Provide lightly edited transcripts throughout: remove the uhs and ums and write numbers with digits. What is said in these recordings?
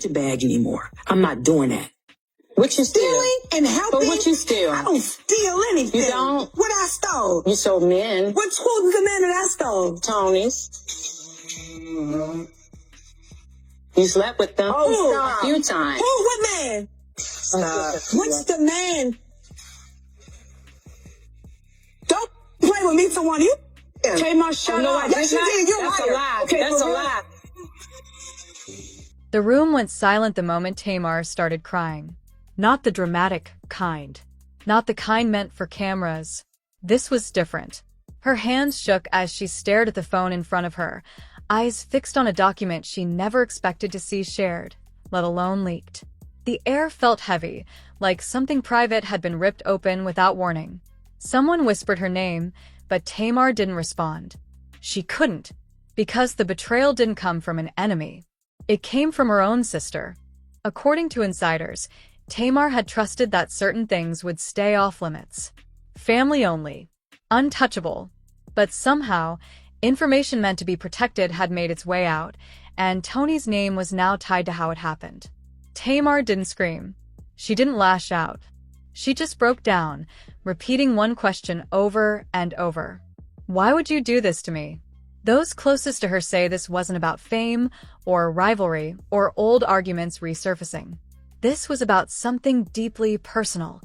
your bag anymore. I'm not doing that. What you steal? Stealing and helping? But what you steal? I don't steal anything. You don't? What I stole? You sold men. Who's the man that I stole? Tony's. You slept with them Oh, a few times. Who? What man? What's the man? Don't play with me for one of you. Tamar, shut up. Yes, you did. You're That's liar. a lie. Okay, That's a for real? lie. The room went silent the moment Tamar started crying. Not the dramatic kind. Not the kind meant for cameras. This was different. Her hands shook as she stared at the phone in front of her, eyes fixed on a document she never expected to see shared, let alone leaked. The air felt heavy, like something private had been ripped open without warning. Someone whispered her name, but Tamar didn't respond. She couldn't, because the betrayal didn't come from an enemy. It came from her own sister. According to insiders, Tamar had trusted that certain things would stay off limits. Family only. Untouchable. But somehow, information meant to be protected had made its way out, and Toni's name was now tied to how it happened. Tamar didn't scream. She didn't lash out. She just broke down, repeating one question over and over. Why would you do this to me? Those closest to her say this wasn't about fame or rivalry or old arguments resurfacing. This was about something deeply personal,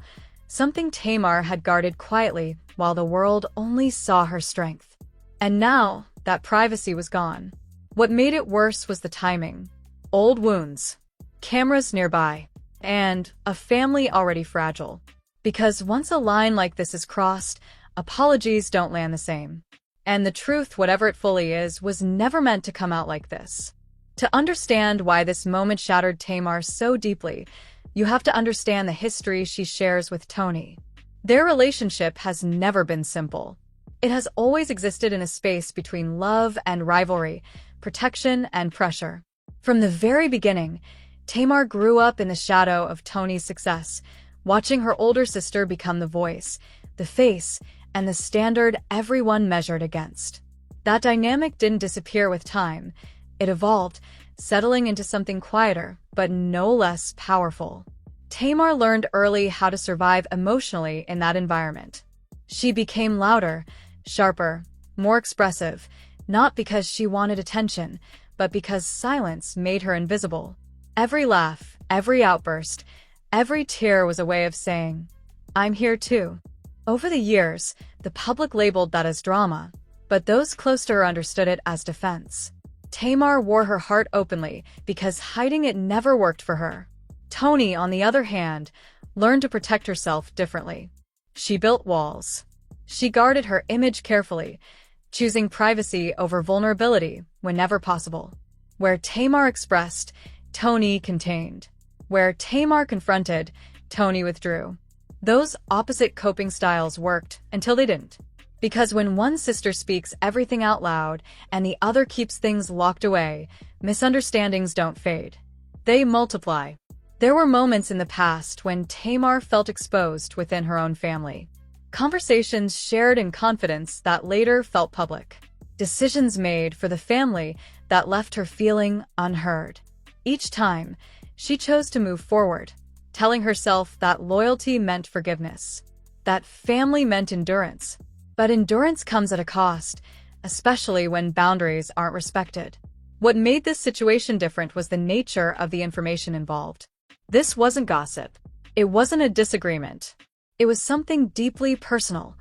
something Tamar had guarded quietly while the world only saw her strength. And now, that privacy was gone. What made it worse was the timing. Old wounds, cameras nearby, and a family already fragile. Because once a line like this is crossed, apologies don't land the same. And the truth, whatever it fully is, was never meant to come out like this. To understand why this moment shattered Tamar so deeply, you have to understand the history she shares with Toni. Their relationship has never been simple. It has always existed in a space between love and rivalry, protection and pressure. From the very beginning, Tamar grew up in the shadow of Toni's success, watching her older sister become the voice, the face, and the standard everyone measured against. That dynamic didn't disappear with time. It evolved, settling into something quieter, but no less powerful. Tamar learned early how to survive emotionally in that environment. She became louder, sharper, more expressive, not because she wanted attention, but because silence made her invisible. Every laugh, every outburst, every tear was a way of saying, "I'm here too." Over the years, the public labeled that as drama, but those close to her understood it as defense. Tamar wore her heart openly because hiding it never worked for her. Toni, on the other hand, learned to protect herself differently. She built walls. She guarded her image carefully, choosing privacy over vulnerability whenever possible. Where Tamar expressed, Toni contained. Where Tamar confronted, Toni withdrew. Those opposite coping styles worked until they didn't. Because when one sister speaks everything out loud and the other keeps things locked away, misunderstandings don't fade. They multiply. There were moments in the past when Tamar felt exposed within her own family. Conversations shared in confidence that later felt public. Decisions made for the family that left her feeling unheard. Each time, she chose to move forward, telling herself that loyalty meant forgiveness, that family meant endurance. But endurance comes at a cost, especially when boundaries aren't respected. What made this situation different was the nature of the information involved. This wasn't gossip. It wasn't a disagreement. It was something deeply personal,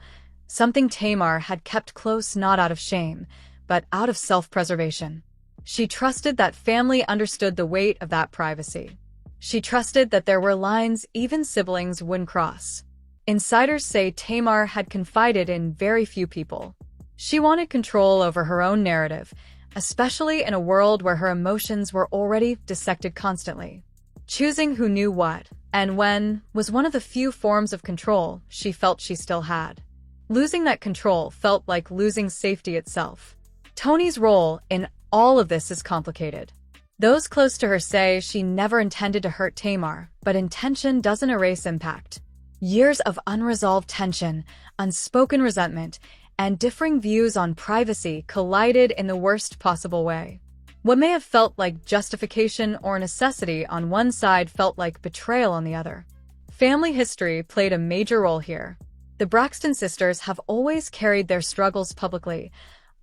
something Tamar had kept close not out of shame, but out of self-preservation. She trusted that family understood the weight of that privacy. She trusted that there were lines even siblings wouldn't cross. Insiders say Tamar had confided in very few people. She wanted control over her own narrative, especially in a world where her emotions were already dissected constantly. Choosing who knew what and when was one of the few forms of control she felt she still had. Losing that control felt like losing safety itself. Toni's role in all of this is complicated. Those close to her say she never intended to hurt Tamar, but intention doesn't erase impact. Years of unresolved tension, unspoken resentment, and differing views on privacy collided in the worst possible way. What may have felt like justification or necessity on one side felt like betrayal on the other. Family history played a major role here. The Braxton sisters have always carried their struggles publicly,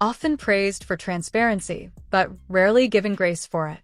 often praised for transparency, but rarely given grace for it.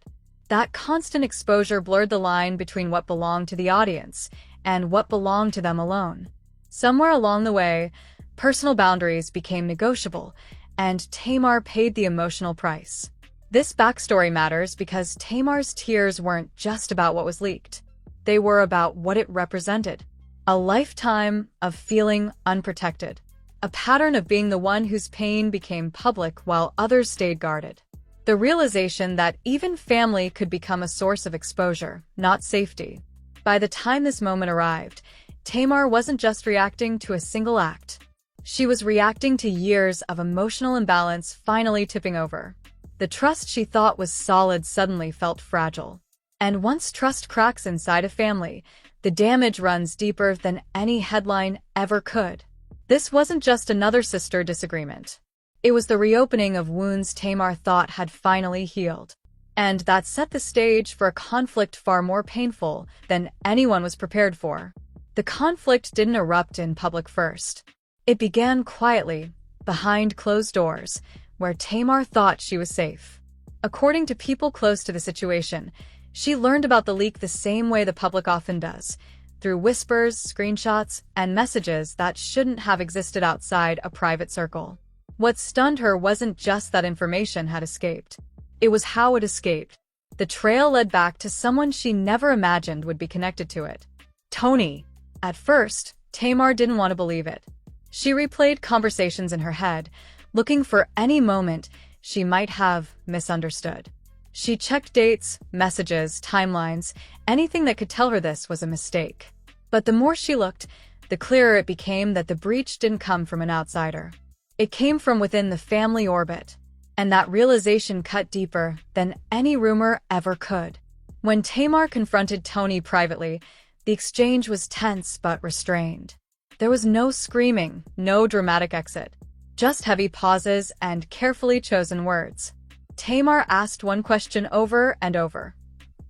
That constant exposure blurred the line between what belonged to the audience and what belonged to them alone. Somewhere along the way, personal boundaries became negotiable, and Tamar paid the emotional price. This backstory matters because Tamar's tears weren't just about what was leaked. They were about what it represented. A lifetime of feeling unprotected. A pattern of being the one whose pain became public while others stayed guarded. The realization that even family could become a source of exposure, not safety. By the time this moment arrived, Tamar wasn't just reacting to a single act. She was reacting to years of emotional imbalance finally tipping over. The trust she thought was solid suddenly felt fragile. And once trust cracks inside a family, the damage runs deeper than any headline ever could. This wasn't just another sister disagreement. It was the reopening of wounds Tamar thought had finally healed. And that set the stage for a conflict far more painful than anyone was prepared for. The conflict didn't erupt in public first. It began quietly, behind closed doors, where Tamar thought she was safe. According to people close to the situation, she learned about the leak the same way the public often does, through whispers, screenshots, and messages that shouldn't have existed outside a private circle. What stunned her wasn't just that information had escaped. It was how it escaped. The trail led back to someone she never imagined would be connected to it. Toni. At first, Tamar didn't want to believe it. She replayed conversations in her head, looking for any moment she might have misunderstood. She checked dates, messages, timelines, anything that could tell her this was a mistake. But the more she looked, the clearer it became that the breach didn't come from an outsider. It came from within the family orbit, and that realization cut deeper than any rumor ever could. When Tamar confronted Toni privately, the exchange was tense but restrained. There was no screaming, no dramatic exit, just heavy pauses and carefully chosen words. Tamar asked one question over and over.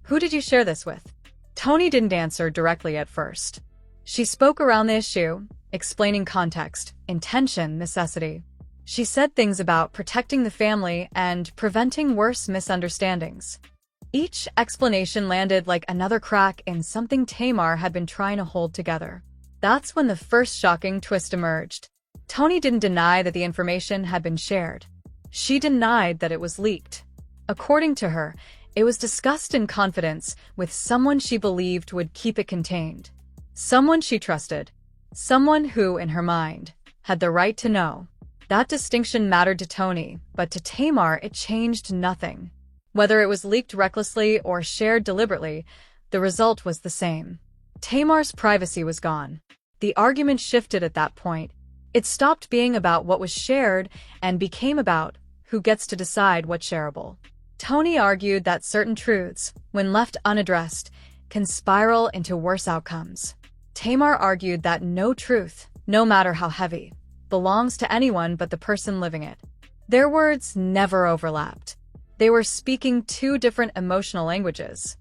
"Who did you share this with?" Toni didn't answer directly at first. She spoke around the issue, explaining context, intention, necessity. She said things about protecting the family and preventing worse misunderstandings. Each explanation landed like another crack in something Tamar had been trying to hold together. That's when the first shocking twist emerged. Toni didn't deny that the information had been shared. She denied that it was leaked. According to her, it was discussed in confidence with someone she believed would keep it contained. Someone she trusted. Someone who, in her mind, had the right to know. That distinction mattered to Toni, but to Tamar it changed nothing. Whether it was leaked recklessly or shared deliberately, the result was the same. Tamar's privacy was gone. The argument shifted at that point. It stopped being about what was shared and became about who gets to decide what's shareable. Toni argued that certain truths, when left unaddressed, can spiral into worse outcomes. Tamar argued that no truth, no matter how heavy, belongs to anyone but the person living it. Their words never overlapped. They were speaking two different emotional languages.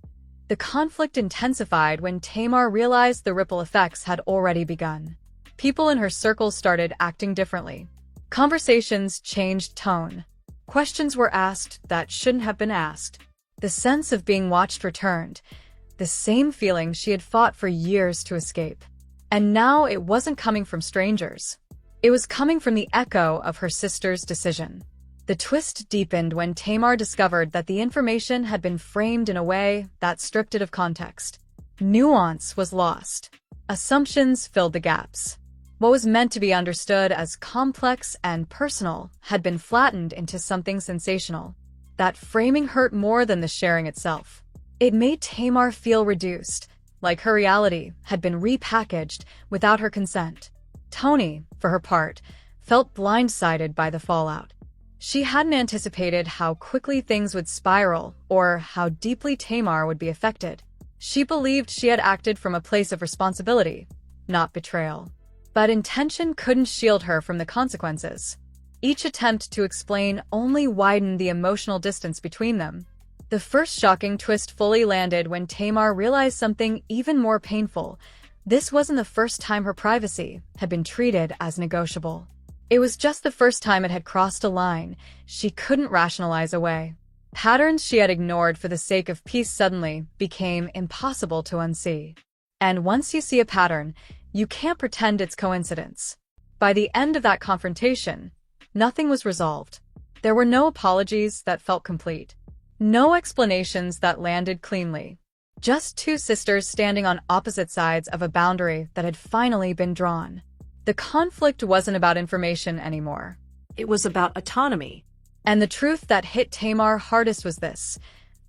The conflict intensified when Tamar realized the ripple effects had already begun. People in her circle started acting differently. Conversations changed tone. Questions were asked that shouldn't have been asked. The sense of being watched returned, the same feeling she had fought for years to escape. And now it wasn't coming from strangers. It was coming from the echo of her sister's decision. The twist deepened when Tamar discovered that the information had been framed in a way that stripped it of context. Nuance was lost. Assumptions filled the gaps. What was meant to be understood as complex and personal had been flattened into something sensational. That framing hurt more than the sharing itself. It made Tamar feel reduced, like her reality had been repackaged without her consent. Toni, for her part, felt blindsided by the fallout. She hadn't anticipated how quickly things would spiral or how deeply Tamar would be affected. She believed she had acted from a place of responsibility, not betrayal. But intention couldn't shield her from the consequences. Each attempt to explain only widened the emotional distance between them. The first shocking twist fully landed when Tamar realized something even more painful. This wasn't the first time her privacy had been treated as negotiable. It was just the first time it had crossed a line she couldn't rationalize away. Patterns she had ignored for the sake of peace suddenly became impossible to unsee. And once you see a pattern, you can't pretend it's coincidence. By the end of that confrontation, nothing was resolved. There were no apologies that felt complete. No explanations that landed cleanly. Just two sisters standing on opposite sides of a boundary that had finally been drawn. The conflict wasn't about information anymore. It was about autonomy. And the truth that hit Tamar hardest was this: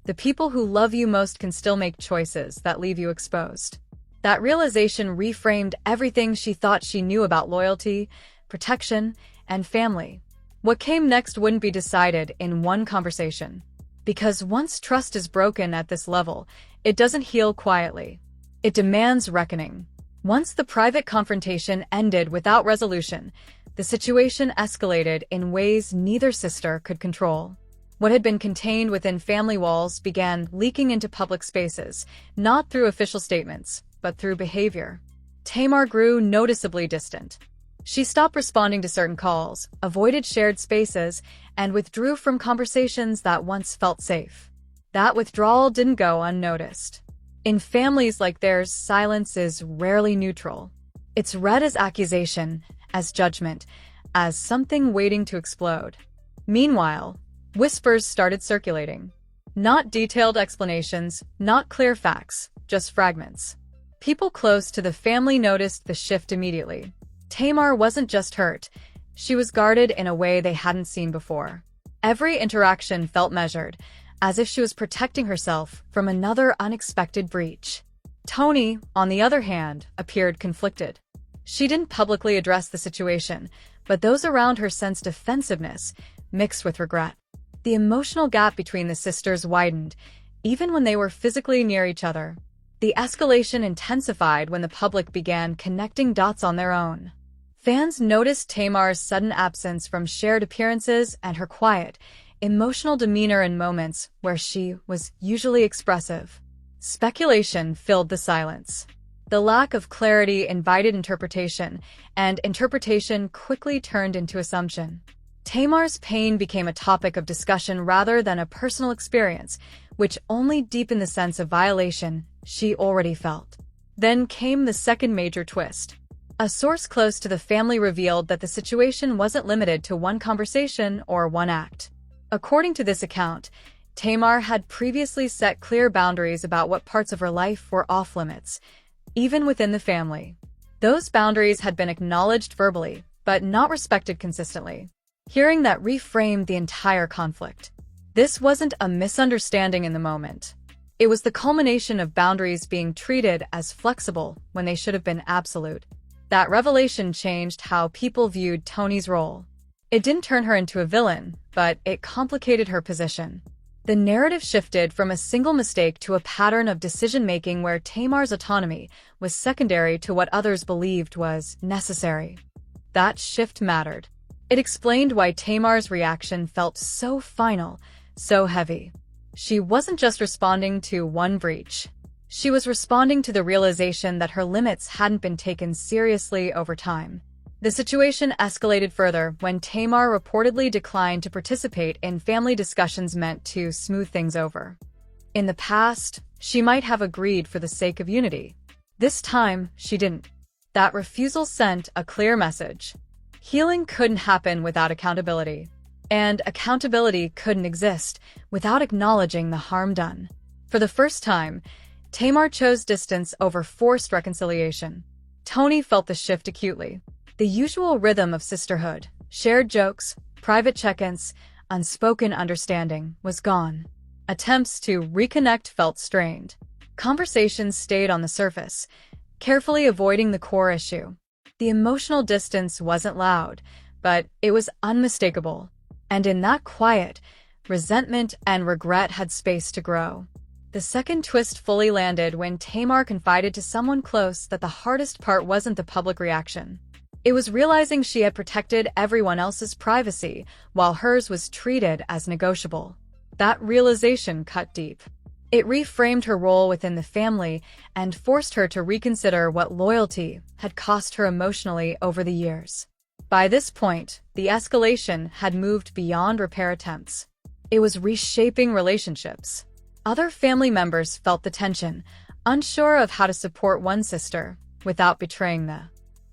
the people who love you most can still make choices that leave you exposed. That realization reframed everything she thought she knew about loyalty, protection, and family. What came next wouldn't be decided in one conversation. Because once trust is broken at this level, it doesn't heal quietly. It demands reckoning. Once the private confrontation ended without resolution, the situation escalated in ways neither sister could control. What had been contained within family walls began leaking into public spaces, not through official statements, but through behavior. Tamar grew noticeably distant. She stopped responding to certain calls, avoided shared spaces, and withdrew from conversations that once felt safe. That withdrawal didn't go unnoticed. In families like theirs, silence is rarely neutral. It's read as accusation, as judgment, as something waiting to explode. Meanwhile, whispers started circulating. Not detailed explanations, not clear facts, just fragments. People close to the family noticed the shift immediately. Tamar wasn't just hurt, she was guarded in a way they hadn't seen before. Every interaction felt measured, as if she was protecting herself from another unexpected breach. Toni, on the other hand, appeared conflicted. She didn't publicly address the situation, but those around her sensed defensiveness, mixed with regret. The emotional gap between the sisters widened, even when they were physically near each other. The escalation intensified when the public began connecting dots on their own. Fans noticed Tamar's sudden absence from shared appearances and her quiet, emotional demeanor in moments where she was usually expressive. Speculation filled the silence. The lack of clarity invited interpretation, and interpretation quickly turned into assumption. Tamar's pain became a topic of discussion rather than a personal experience, which only deepened the sense of violation she already felt. Then came the second major twist. A source close to the family revealed that the situation wasn't limited to one conversation or one act. According to this account, Tamar had previously set clear boundaries about what parts of her life were off-limits, even within the family. Those boundaries had been acknowledged verbally, but not respected consistently. Hearing that reframed the entire conflict. This wasn't a misunderstanding in the moment. It was the culmination of boundaries being treated as flexible when they should have been absolute. That revelation changed how people viewed Toni's role. It didn't turn her into a villain, but it complicated her position. The narrative shifted from a single mistake to a pattern of decision-making where Tamar's autonomy was secondary to what others believed was necessary. That shift mattered. It explained why Tamar's reaction felt so final, so heavy. She wasn't just responding to one breach. She was responding to the realization that her limits hadn't been taken seriously over time. The situation escalated further when Tamar reportedly declined to participate in family discussions meant to smooth things over. In the past, she might have agreed for the sake of unity. This time, she didn't. That refusal sent a clear message. Healing couldn't happen without accountability. And accountability couldn't exist without acknowledging the harm done. For the first time, Tamar chose distance over forced reconciliation. Toni felt the shift acutely. The usual rhythm of sisterhood, shared jokes, private check-ins, unspoken understanding, was gone. Attempts to reconnect felt strained. Conversations stayed on the surface, carefully avoiding the core issue. The emotional distance wasn't loud, but it was unmistakable. And in that quiet, resentment and regret had space to grow. The second twist fully landed when Tamar confided to someone close that the hardest part wasn't the public reaction. It was realizing she had protected everyone else's privacy while hers was treated as negotiable. That realization cut deep. It reframed her role within the family and forced her to reconsider what loyalty had cost her emotionally over the years. By this point, the escalation had moved beyond repair attempts. It was reshaping relationships. Other family members felt the tension, unsure of how to support one sister without betraying the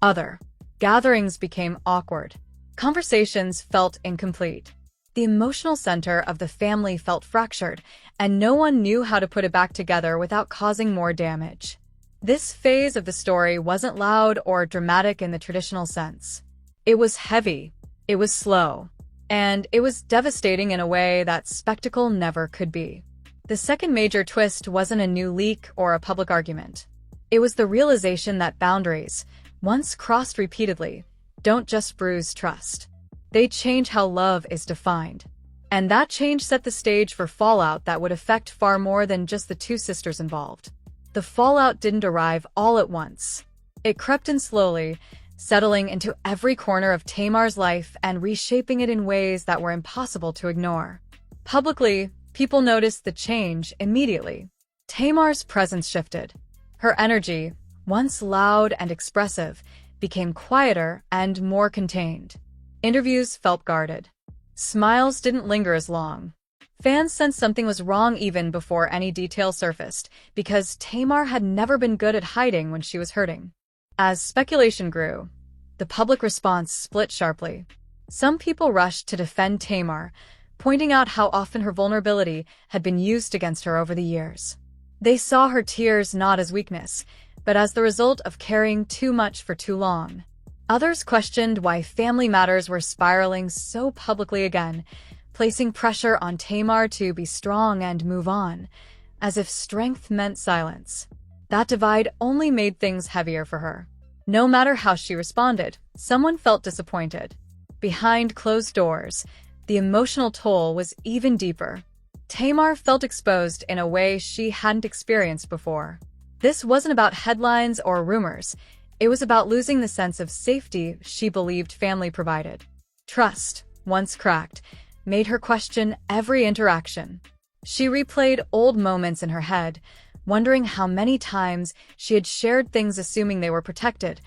other. Gatherings became awkward. Conversations felt incomplete. The emotional center of the family felt fractured, and no one knew how to put it back together without causing more damage. This phase of the story wasn't loud or dramatic in the traditional sense. It was heavy, it was slow, and it was devastating in a way that spectacle never could be. The second major twist wasn't a new leak or a public argument. It was the realization that boundaries, once crossed repeatedly, don't just bruise trust. They change how love is defined. And that change set the stage for fallout that would affect far more than just the two sisters involved. The fallout didn't arrive all at once. It crept in slowly, settling into every corner of Tamar's life and reshaping it in ways that were impossible to ignore. Publicly, people noticed the change immediately. Tamar's presence shifted. Her energy, once loud and expressive, became quieter and more contained. Interviews felt guarded. Smiles didn't linger as long. Fans sensed something was wrong even before any details surfaced, because Tamar had never been good at hiding when she was hurting. As speculation grew, the public response split sharply. Some people rushed to defend Tamar, pointing out how often her vulnerability had been used against her over the years. They saw her tears not as weakness, but as the result of carrying too much for too long. Others questioned why family matters were spiraling so publicly again, placing pressure on Tamar to be strong and move on, as if strength meant silence. That divide only made things heavier for her. No matter how she responded, someone felt disappointed. Behind closed doors, the emotional toll was even deeper. Tamar felt exposed in a way she hadn't experienced before. This wasn't about headlines or rumors. It was about losing the sense of safety she believed family provided. Trust, once cracked, made her question every interaction. She replayed old moments in her head, wondering how many times she had shared things assuming they were protected,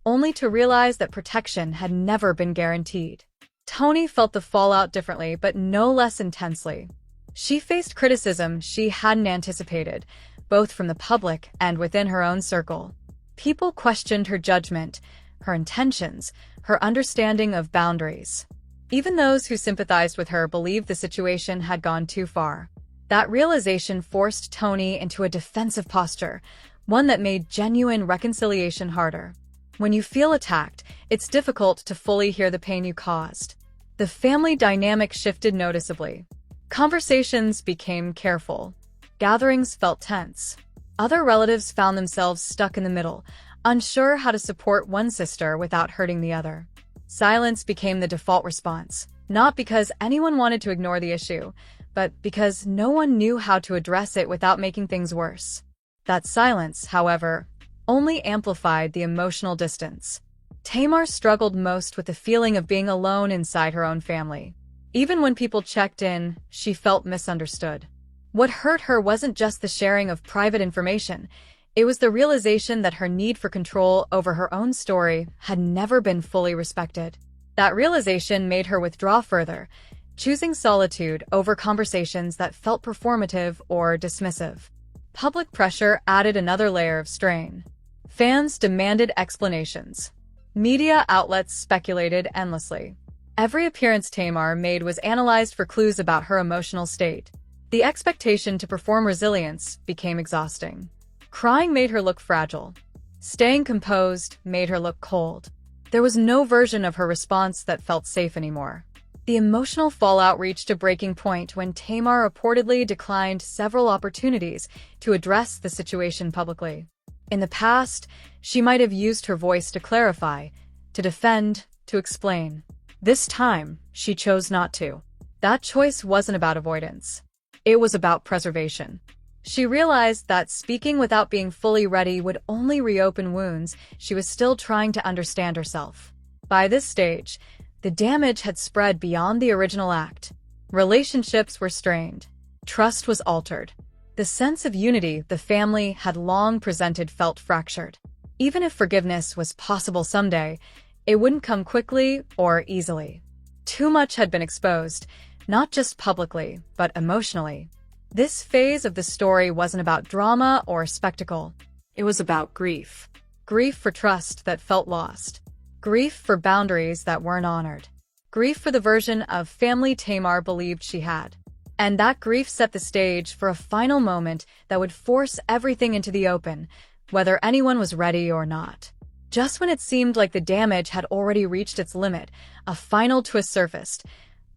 only to realize that protection had never been guaranteed. Toni felt the fallout differently, but no less intensely. She faced criticism she hadn't anticipated, both from the public and within her own circle. People questioned her judgment, her intentions, her understanding of boundaries. Even those who sympathized with her believed the situation had gone too far. That realization forced Toni into a defensive posture, one that made genuine reconciliation harder. When you feel attacked, it's difficult to fully hear the pain you caused. The family dynamic shifted noticeably. Conversations became careful. Gatherings felt tense. Other relatives found themselves stuck in the middle, unsure how to support one sister without hurting the other. Silence became the default response, not because anyone wanted to ignore the issue, but because no one knew how to address it without making things worse. That silence, however, only amplified the emotional distance. Tamar struggled most with the feeling of being alone inside her own family. Even when people checked in, she felt misunderstood. What hurt her wasn't just the sharing of private information. It was the realization that her need for control over her own story had never been fully respected. That realization made her withdraw further, choosing solitude over conversations that felt performative or dismissive. Public pressure added another layer of strain. Fans demanded explanations. Media outlets speculated endlessly. Every appearance Tamar made was analyzed for clues about her emotional state. The expectation to perform resilience became exhausting. Crying made her look fragile. Staying composed made her look cold. There was no version of her response that felt safe anymore. The emotional fallout reached a breaking point when Tamar reportedly declined several opportunities to address the situation publicly. In the past, she might have used her voice to clarify, to defend, to explain. This time, she chose not to. That choice wasn't about avoidance. It was about preservation. She realized that speaking without being fully ready would only reopen wounds. She was still trying to understand herself. By this stage, the damage had spread beyond the original act. Relationships were strained. Trust was altered. The sense of unity the family had long presented felt fractured. Even if forgiveness was possible someday, it wouldn't come quickly or easily. Too much had been exposed, not just publicly, but emotionally. This phase of the story wasn't about drama or spectacle. It was about grief. Grief for trust that felt lost. Grief for boundaries that weren't honored. Grief for the version of family Tamar believed she had. And that grief set the stage for a final moment that would force everything into the open, whether anyone was ready or not. Just when it seemed like the damage had already reached its limit, a final twist surfaced,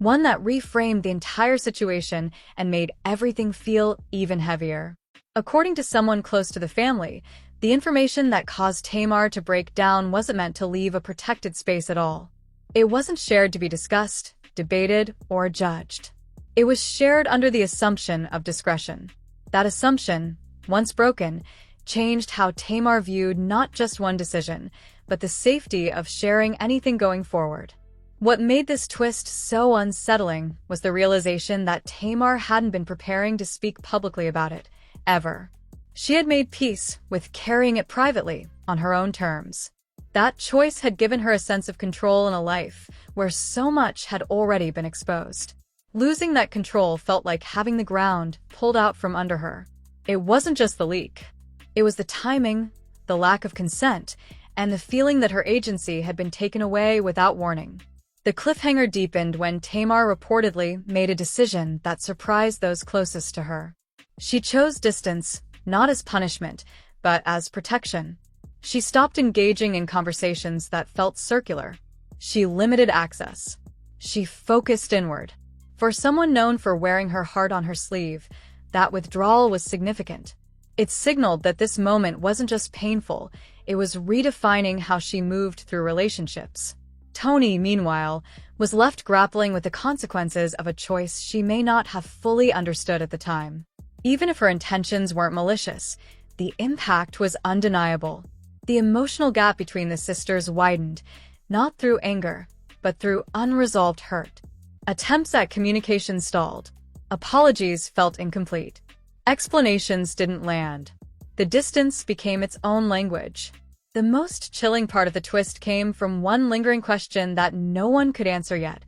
one that reframed the entire situation and made everything feel even heavier. According to someone close to the family, the information that caused Tamar to break down wasn't meant to leave a protected space at all. It wasn't shared to be discussed, debated, or judged. It was shared under the assumption of discretion. That assumption, once broken, changed how Tamar viewed not just one decision, but the safety of sharing anything going forward. What made this twist so unsettling was the realization that Tamar hadn't been preparing to speak publicly about it, ever. She had made peace with carrying it privately, on her own terms. That choice had given her a sense of control in a life where so much had already been exposed. Losing that control felt like having the ground pulled out from under her. It wasn't just the leak. It was the timing, the lack of consent, and the feeling that her agency had been taken away without warning. The cliffhanger deepened when Tamar reportedly made a decision that surprised those closest to her. She chose distance, not as punishment, but as protection. She stopped engaging in conversations that felt circular. She limited access. She focused inward. For someone known for wearing her heart on her sleeve, that withdrawal was significant. It signaled that this moment wasn't just painful, it was redefining how she moved through relationships. Toni, meanwhile, was left grappling with the consequences of a choice she may not have fully understood at the time. Even if her intentions weren't malicious, the impact was undeniable. The emotional gap between the sisters widened, not through anger, but through unresolved hurt. Attempts at communication stalled. Apologies felt incomplete. Explanations didn't land. The distance became its own language. The most chilling part of the twist came from one lingering question that no one could answer yet.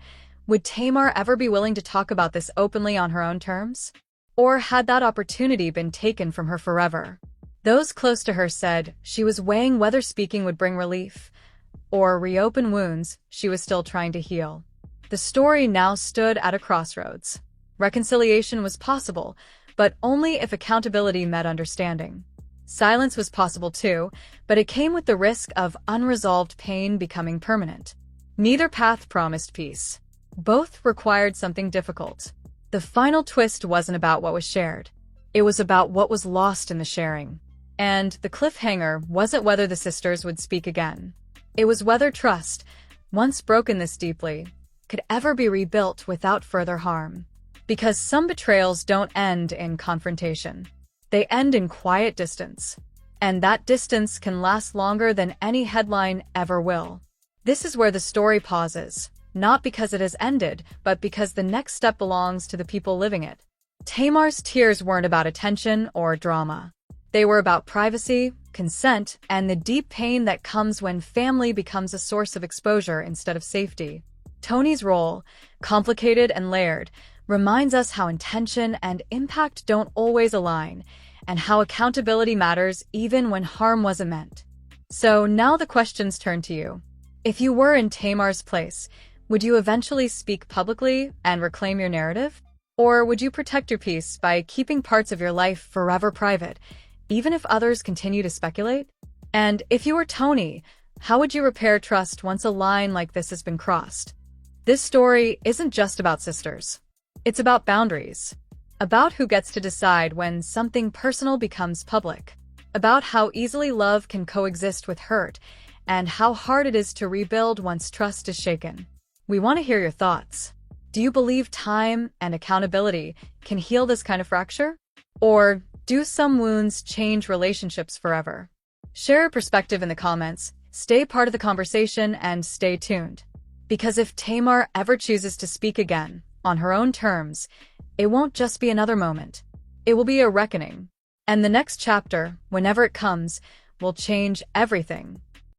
Would Tamar ever be willing to talk about this openly on her own terms? Or had that opportunity been taken from her forever? Those close to her said she was weighing whether speaking would bring relief or reopen wounds she was still trying to heal. The story now stood at a crossroads. Reconciliation was possible, but only if accountability met understanding. Silence was possible too, but it came with the risk of unresolved pain becoming permanent. Neither path promised peace. Both required something difficult. The final twist wasn't about what was shared. It was about what was lost in the sharing. And the cliffhanger wasn't whether the sisters would speak again. It was whether trust, once broken this deeply, could ever be rebuilt without further harm. Because some betrayals don't end in confrontation. They end in quiet distance. And that distance can last longer than any headline ever will. This is where the story pauses, not because it has ended, but because the next step belongs to the people living it. Tamar's tears weren't about attention or drama. They were about privacy, consent, and the deep pain that comes when family becomes a source of exposure instead of safety. Toni's role, complicated and layered, reminds us how intention and impact don't always align, and how accountability matters even when harm wasn't meant. So now the questions turn to you. If you were in Tamar's place, would you eventually speak publicly and reclaim your narrative? Or would you protect your peace by keeping parts of your life forever private, even if others continue to speculate? And if you were Toni, how would you repair trust once a line like this has been crossed? This story isn't just about sisters. It's about boundaries. About who gets to decide when something personal becomes public. About how easily love can coexist with hurt, and how hard it is to rebuild once trust is shaken. We want to hear your thoughts. Do you believe time and accountability can heal this kind of fracture? Or Do some wounds change relationships forever? Share a perspective in the comments, stay part of the conversation, and stay tuned. Because if Tamar ever chooses to speak again, on her own terms, it won't just be another moment. It will be a reckoning. And the next chapter, whenever it comes, will change everything.